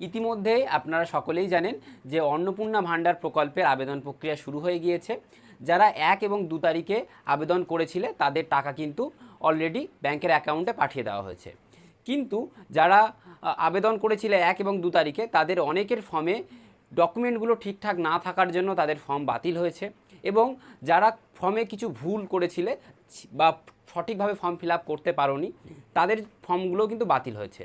ইতিমধ্যে আপনারা সকলেই জানেন যে অন্নপূর্ণা ভাণ্ডার প্রকল্পের আবেদন প্রক্রিয়া শুরু হয়ে গিয়েছে। যারা 1 এবং 2 তারিখে আবেদন করেছিলে তাদের টাকা কিন্তু অলরেডি ব্যাংকের অ্যাকাউন্টে পাঠিয়ে দেওয়া হয়েছে। কিন্তু যারা আবেদন করেছিলে 1 এবং 2 তারিখে তাদের অনেকের ফর্মে ডকুমেন্টগুলো ঠিকঠাক না থাকার জন্য তাদের ফর্ম বাতিল হয়েছে, এবং যারা ফর্মে কিছু ভুল করেছিলে বা সঠিকভাবে ফর্ম ফিল আপ করতে পারোনি তাদের ফর্মগুলো কিন্তু বাতিল হয়েছে।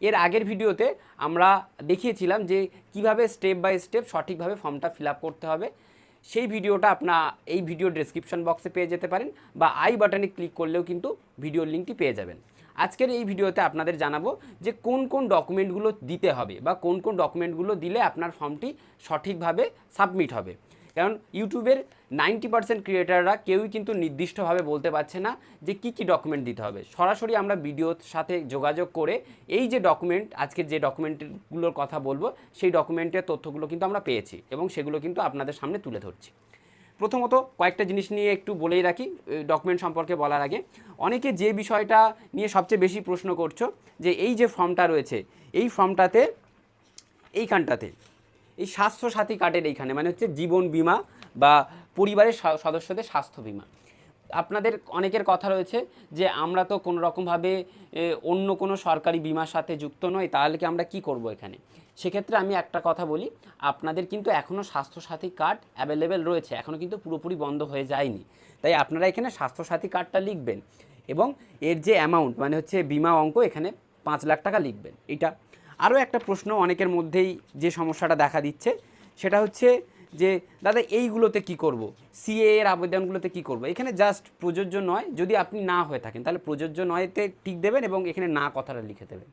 এর আগের ভিডিওতে আমরা দেখিয়েছিলাম যে কিভাবে স্টেপ বাই স্টেপ সঠিকভাবে ফর্মটা ফিল আপ করতে হবে। সেই ভিডিওটা আপনার এই ভিডিও ডেসক্রিপশন বক্সে পেয়ে যেতে পারেন, বা আই বাটনে ক্লিক করলেও কিন্তু ভিডিওর লিঙ্কটি পেয়ে যাবেন। আজকের এই ভিডিওতে আপনাদের জানাবো যে কোন কোন ডকুমেন্টগুলো দিতে হবে বা কোন কোন ডকুমেন্টগুলো দিলে আপনার ফর্মটি সঠিকভাবে সাবমিট হবে। কারণ ইউটিউবের 90% ক্রিয়েটাররা কেউই কিন্তু নির্দিষ্টভাবে বলতে পারছে না যে কী কী ডকুমেন্ট দিতে হবে। সরাসরি আমরা ভিডিওর সাথে যোগাযোগ করে এই যে ডকুমেন্ট, আজকে যে ডকুমেন্টগুলোর কথা বলবো সেই ডকুমেন্টের তথ্যগুলো কিন্তু আমরা পেয়েছি এবং সেগুলো কিন্তু আপনাদের সামনে তুলে ধরছি। প্রথমত কয়েকটা জিনিস নিয়ে একটু বলেই রাখি ডকুমেন্ট সম্পর্কে বলার আগে। অনেকে যে বিষয়টা নিয়ে সবচেয়ে বেশি প্রশ্ন করছো যে এই যে ফর্মটা রয়েছে এই ফর্মটাতে এইখানটাতে এই স্বাস্থ্যসাথী কার্ডের এইখানে মানে হচ্ছে জীবন বীমা বা পরিবারের সদস্যদের স্বাস্থ্য বীমা, আপনাদের অনেকের কথা রয়েছে যে আমরা তো কোনো রকমভাবে অন্য কোনো সরকারি বিমার সাথে যুক্ত নই, তাহলে কি আমরা কি করব এখানে। সেক্ষেত্রে আমি একটা কথা বলি, আপনাদের কিন্তু এখনও স্বাস্থ্যসাথী কার্ড অ্যাভেলেবেল রয়েছে, এখনও কিন্তু পুরোপুরি বন্ধ হয়ে যায়নি। তাই আপনারা এখানে স্বাস্থ্যসাথী কার্ডটা লিখবেন এবং এর যে অ্যামাউন্ট মানে হচ্ছে বিমা অঙ্ক এখানে 5 লাখ টাকা লিখবেন। এটা আরও একটা প্রশ্ন অনেকের মধ্যেই যে সমস্যাটা দেখা দিচ্ছে সেটা হচ্ছে যে দাদা এইগুলোতে কি করব, সিএ এর আবেদনগুলোতে কি করব। এখানে জাস্ট প্রযোজ্য নয়, যদি আপনি না হয়ে থাকেন তাহলে প্রযোজ্য নয়তে টিক দেবেন এবং এখানে না কথাটা লিখে দেবেন।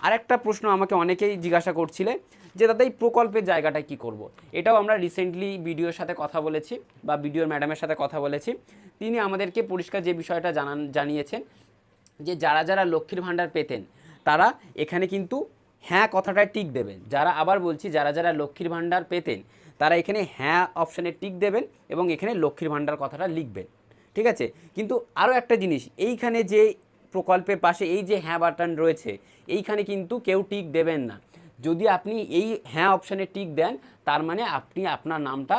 আর একটা প্রশ্ন আমাকে অনেকেই জিজ্ঞাসা করছিলে যে দাদা এই প্রকল্পের জায়গাটায় কি করব। এটাও আমরা রিসেন্টলি ভিডিওর সাথে কথা বলেছি বা ভিডিওর ম্যাডামের সাথে কথা বলেছি, তিনি আমাদেরকে পরিষ্কার যে বিষয়টা জানিয়েছেন যে যারা যারা লক্ষ্মীর ভাণ্ডার পেতেন তারা এখানে কিন্তু হ্যাঁ কথাটায় টিক দেবেন। যারা আবার বলছি যারা যারা লক্ষ্মীর ভাণ্ডার পেতেন তারা এখানে হ্যাঁ অপশানে টিক দেবেন এবং এখানে লক্ষ্মীর ভাণ্ডার কথাটা লিখবেন, ঠিক আছে। কিন্তু আরও একটা জিনিস, এইখানে যে প্রকল্পের পাশে এই যে হ্যাঁ বাটন রয়েছে এইখানে কিন্তু কেউ টিক দেবেন না। যদি আপনি এই হ্যাঁ অপশানে টিক দেন তার মানে আপনি আপনার নামটা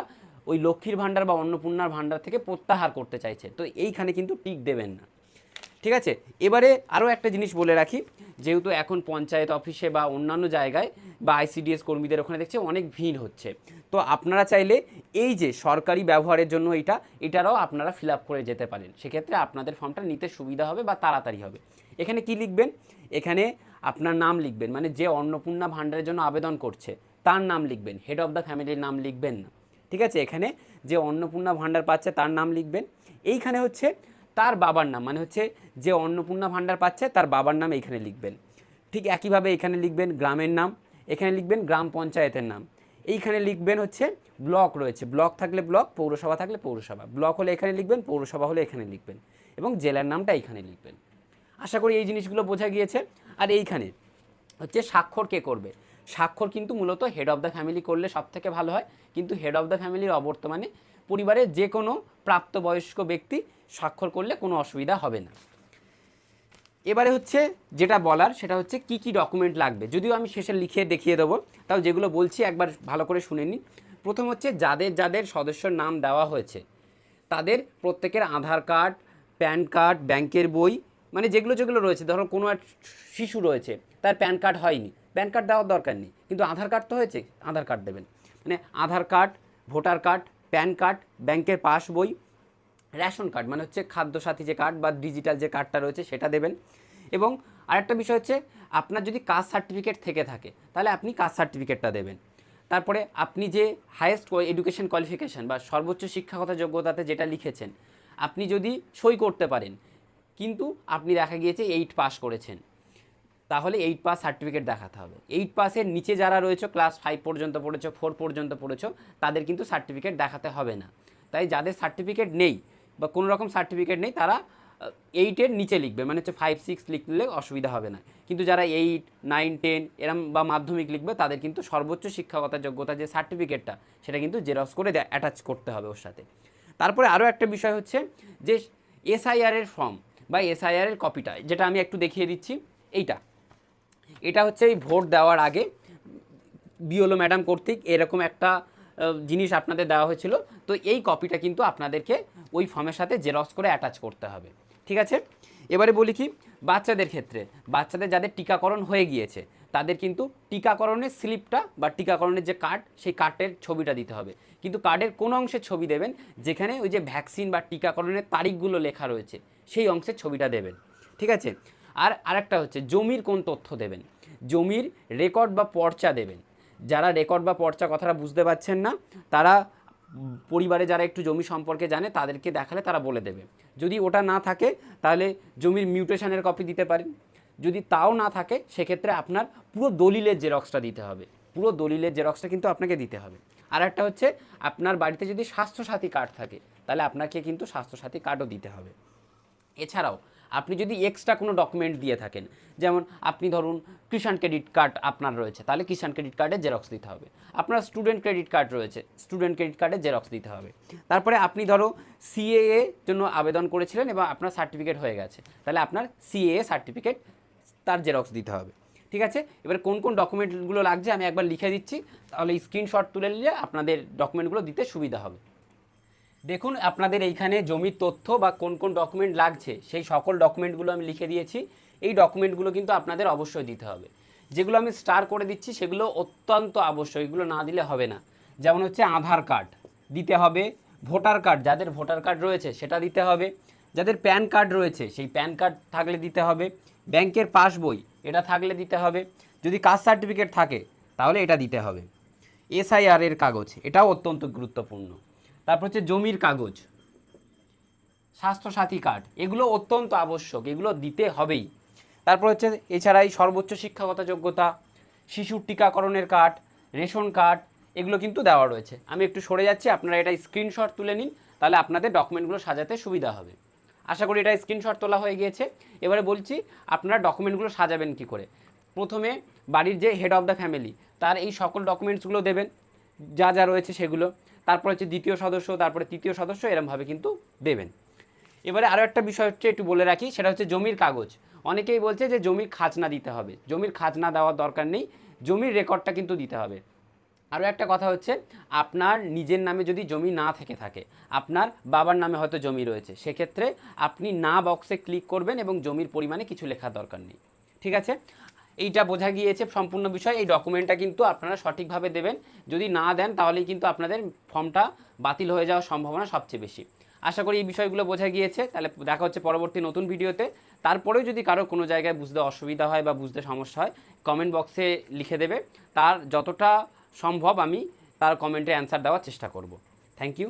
ওই লক্ষ্মীর ভাণ্ডার বা অন্নপূর্ণার ভাণ্ডার থেকে প্রত্যাহার করতে চাইছেন, তো এইখানে কিন্তু টিক দেবেন না, ঠিক আছে। এবারে আরও একটা জিনিস বলে রাখি, যেহেতু এখন পঞ্চায়েত অফিসে বা অন্যান্য জায়গায় বা আইসিডিএস কর্মীদের ওখানে দেখছে অনেক ভিড় হচ্ছে, তো আপনারা চাইলে এই যে সরকারি ব্যবহারের জন্য এটারও আপনারা ফিল আপ করে যেতে পারেন। সেক্ষেত্রে আপনাদের ফর্মটা নিতে সুবিধা হবে বা তাড়াতাড়ি হবে। এখানে কি লিখবেন, এখানে আপনার নাম লিখবেন, মানে যে অন্নপূর্ণা ভাণ্ডারের জন্য আবেদন করছে তার নাম লিখবেন, হেড অফ দ্য ফ্যামিলির নাম লিখবেন না, ঠিক আছে। এখানে যে অন্নপূর্ণা ভাণ্ডার পাচ্ছে তার নাম লিখবেন। এইখানে হচ্ছে তার বাবার নাম, মানে হচ্ছে যে অন্নপূর্ণা ভাণ্ডার পাচ্ছে তার বাবার নাম এইখানে লিখবেন। ঠিক একইভাবে এখানে লিখবেন গ্রামের নাম, এখানে লিখবেন গ্রাম পঞ্চায়েতের নাম, এইখানে লিখবেন হচ্ছে ব্লক রয়েছে, ব্লক থাকলে ব্লক, পৌরসভা থাকলে পৌরসভা, ব্লক হলে এখানে লিখবেন, পৌরসভা হলে এখানে লিখবেন এবং জেলার নামটা এইখানে লিখবেন। আশা করি এই জিনিসগুলো বোঝা গিয়েছে। আর এইখানে হচ্ছে স্বাক্ষর কে করবে, স্বাক্ষর কিন্তু মূলত হেড অফ দ্য ফ্যামিলি করলে সবথেকে ভালো হয়, কিন্তু হেড অফ দ্য ফ্যামিলির অবর্তমানে পরিবারের যে কোনো প্রাপ্তবয়স্ক ব্যক্তি স্বাক্ষর করলে কোনো অসুবিধা হবে না। এবারে হচ্ছে যেটা বলার সেটা হচ্ছে কি কি ডকুমেন্ট লাগবে, যদিও আমি শেষে লিখে দেখিয়ে দেবো, তাও যেগুলো বলছি একবার ভালো করে শুনে নিন। প্রথম হচ্ছে যাদের যাদের সদস্যর নাম দেওয়া হয়েছে তাদের প্রত্যেকের আধার কার্ড, প্যান কার্ড, ব্যাংকের বই, মানে যেগুলো যেগুলো রয়েছে, ধরো কোনো এক শিশু রয়েছে তার প্যান কার্ড হয়নি, প্যান কার্ড দেওয়ার দরকার নেই, কিন্তু আধার কার্ড তো হয়েছে, আধার কার্ড দেবেন। মানে Aadhaar card, voter card, PAN card, ব্যাংকের পাস বই, রেশন কার্ড মানে হচ্ছে খাদ্যসাথী যে কার্ড বা ডিজিটাল যে কার্ডটা রয়েছে সেটা দেবেন। এবং আরেকটা বিষয় হচ্ছে আপনার যদি কাস্ট সার্টিফিকেট থেকে থাকে তাহলে আপনি কাস্ট সার্টিফিকেটটা দেবেন। তারপরে আপনি যে হায়েস্ট এডুকেশন কোয়ালিফিকেশান বা সর্বোচ্চ শিক্ষাগত যোগ্যতাতে যেটা লিখেছেন আপনি যদি সই করতে পারেন, কিন্তু আপনি দেখা গিয়েছে 8 পাস করেছেন, তাহলে 8 পাস সার্টিফিকেট দেখাতে হবে। 8 পাসের নিচে যারা রয়েছে ক্লাস 5 পর্যন্ত পড়েছো, 4 পর্যন্ত পড়েছো, তাদের কিন্তু সার্টিফিকেট দেখাতে হবে না। তাই যাদের সার্টিফিকেট নেই বা কোনো রকম সার্টিফিকেট নেই তারা 8-এর নিচে লিখবে, মানে হচ্ছে 5, 6 লিখলে অসুবিধা হবে না। কিন্তু যারা 8, 9, 10 এরম বা মাধ্যমিক লিখবে তাদের কিন্তু সর্বোচ্চ শিক্ষাগত যোগ্যতা যে সার্টিফিকেটটা সেটা কিন্তু জেরক্স করে অ্যাটাচ করতে হবে ওর সাথে। তারপরে আরও একটা বিষয় হচ্ছে যে এসআইআরের ফর্ম বা এসআইআরের কপিটা, যেটা আমি একটু দেখিয়ে দিচ্ছি। এটা হচ্ছে এই ভোট দেওয়ার আগে বিওলো ম্যাডাম কর্তৃক এরকম একটা জিনিস আপনাদের দেওয়া হয়েছিল। তো এই কপিটা কিন্তু আপনাদেরকে ওই ফর্মের সাথে জেরক্স করে অ্যাটাচ করতে হবে। ঠিক আছে, এবারে বলি কি, বাচ্চাদের ক্ষেত্রে, বাচ্চাদের যাদের টিকাকরণ হয়ে গিয়েছে তাদের কিন্তু টিকাকরণের স্লিপটা বা টিকাকরণের যে কার্ড, সেই কার্ডের ছবিটা দিতে হবে। কিন্তু কার্ডের কোন অংশের ছবি দেবেন, যেখানে ওই যে ভ্যাকসিন বা টিকাকরণের তারিখগুলো লেখা রয়েছে সেই অংশের ছবিটা দেবেন। ঠিক আছে, আর আরেকটা হচ্ছে জমির কোন তথ্য দেবেন, জমির রেকর্ড বা পর্চা দেবেন। যারা রেকর্ড বা পর্চা কথাটা বুঝতে পারছেন না, তারা পরিবারে যারা একটু জমি সম্পর্কে জানে তাদেরকে দেখালে তারা বলে দেবে। যদি ওটা না থাকে তাহলে জমির মিউটেশনের কপি দিতে পারেন। যদি তাও না থাকে সেক্ষেত্রে আপনার পুরো দলিলের জেরক্সটা দিতে হবে, পুরো দলিলের জেরক্সটা কিন্তু আপনাকে দিতে হবে। আর একটা হচ্ছে আপনার বাড়িতে যদি স্বাস্থ্যসাথী কার্ড থাকে তাহলে আপনাকে কিন্তু স্বাস্থ্যসাথী কার্ডও দিতে হবে। এছাড়াও আপনি যদি এক্সট্রা কোনো ডকুমেন্ট দিয়ে থাকেন, যেমন আপনি ধরুন কিষাণ ক্রেডিট কার্ড আপনার রয়েছে, তাহলে কিষাণ ক্রেডিট কার্ডের জেরক্স দিতে হবে। আপনার স্টুডেন্ট ক্রেডিট কার্ড রয়েছে, স্টুডেন্ট ক্রেডিট কার্ডের জেরক্স দিতে হবে। তারপরে আপনি ধরো সিএএ জন্য আবেদন করেছিলেন এবং আপনার সার্টিফিকেট হয়ে গেছে, তাহলে আপনার সিএএ সার্টিফিকেট তার জেরক্স দিতে হবে। ঠিক আছে, এবার কোন কোন ডকুমেন্টগুলো লাগছে আমি একবার লিখে দিচ্ছি, তাহলে স্ক্রিনশট তুলে নিলে আপনাদের ডকুমেন্টগুলো দিতে সুবিধা হবে। দেখুন আপনাদের এইখানে জমির তথ্য বা কোন কোন ডকুমেন্ট লাগছে সেই সকল ডকুমেন্টগুলো আমি লিখে দিয়েছি। এই ডকুমেন্টগুলো কিন্তু আপনাদের অবশ্যই দিতে হবে। যেগুলো আমি স্টার করে দিচ্ছি সেগুলো অত্যন্ত আবশ্যক, এগুলো না দিলে হবে না। যেমন হচ্ছে আধার কার্ড দিতে হবে, ভোটার কার্ড, যাদের ভোটার কার্ড রয়েছে সেটা দিতে হবে, যাদের প্যান কার্ড রয়েছে সেই প্যান কার্ড থাকলে দিতে হবে, ব্যাংকের পাসবই এটা থাকলে দিতে হবে, যদি কাস্ট সার্টিফিকেট থাকে তাহলে এটা দিতে হবে, এসআইআর এর কাগজ এটাও অত্যন্ত গুরুত্বপূর্ণ, তারপর হচ্ছে জমির কাগজ, স্বাস্থ্যসাথী কার্ড, এগুলো অত্যন্ত আবশ্যক, এগুলো দিতে হবেই। তারপর হচ্ছে এছাড়াই সর্বোচ্চ শিক্ষাগত যোগ্যতা, শিশুর টিকাকরণের কার্ড, রেশন কার্ড, এগুলো কিন্তু দেওয়া রয়েছে। আমি একটু সরে যাচ্ছি, আপনারা এটা স্ক্রিনশট তুলে নিন, তাহলে আপনাদের ডকুমেন্টগুলো সাজাতে সুবিধা হবে। আশা করি এটা স্ক্রিনশট তোলা হয়ে গিয়েছে। এবারে বলছি আপনারা ডকুমেন্টগুলো সাজাবেন কি করে। প্রথমে বাড়ির যে হেড অফ দ্য ফ্যামিলি তার এই সকল ডকুমেন্টসগুলো দেবেন, যা যা রয়েছে সেগুলো। তারপর হচ্ছে দ্বিতীয় সদস্য, তারপরে তৃতীয় সদস্য, এরমভাবে কিন্তু দেবেন। এবারে আরও একটা বিষয় হচ্ছে একটু বলে রাখি, সেটা হচ্ছে জমির কাগজ। অনেকেই বলছে যে জমির খাজনা দিতে হবে, জমির খাজনা দেওয়ার দরকার নেই, জমির রেকর্ডটা কিন্তু দিতে হবে। আরও একটা কথা হচ্ছে, আপনার নিজের নামে যদি জমি না থেকে থাকে, আপনার বাবার নামে হয়তো জমি রয়েছে, সেক্ষেত্রে আপনি না বক্সে ক্লিক করবেন এবং জমির পরিমাণে কিছু লেখার দরকার নেই। ঠিক আছে, এইটা বোঝা গিয়েছে সম্পূর্ণ বিষয়। এই ডকুমেন্টটা কিন্তু আপনারা সঠিকভাবে দেবেন, যদি না দেন তাহলেই কিন্তু আপনাদের ফর্মটা বাতিল হয়ে যাওয়ার সম্ভাবনা সবচেয়ে বেশি। আশা করি এই বিষয়গুলো বোঝা গিয়েছে। তাহলে দেখা হচ্ছে পরবর্তী নতুন ভিডিওতে। তারপরেও যদি কারো কোনো জায়গায় বুঝতে অসুবিধা হয় বা বুঝতে সমস্যা হয়, কমেন্ট বক্সে লিখে দেবে, তার যতটা সম্ভব আমি তার কমেন্টে অ্যান্সার দেওয়ার চেষ্টা করব। Thank you.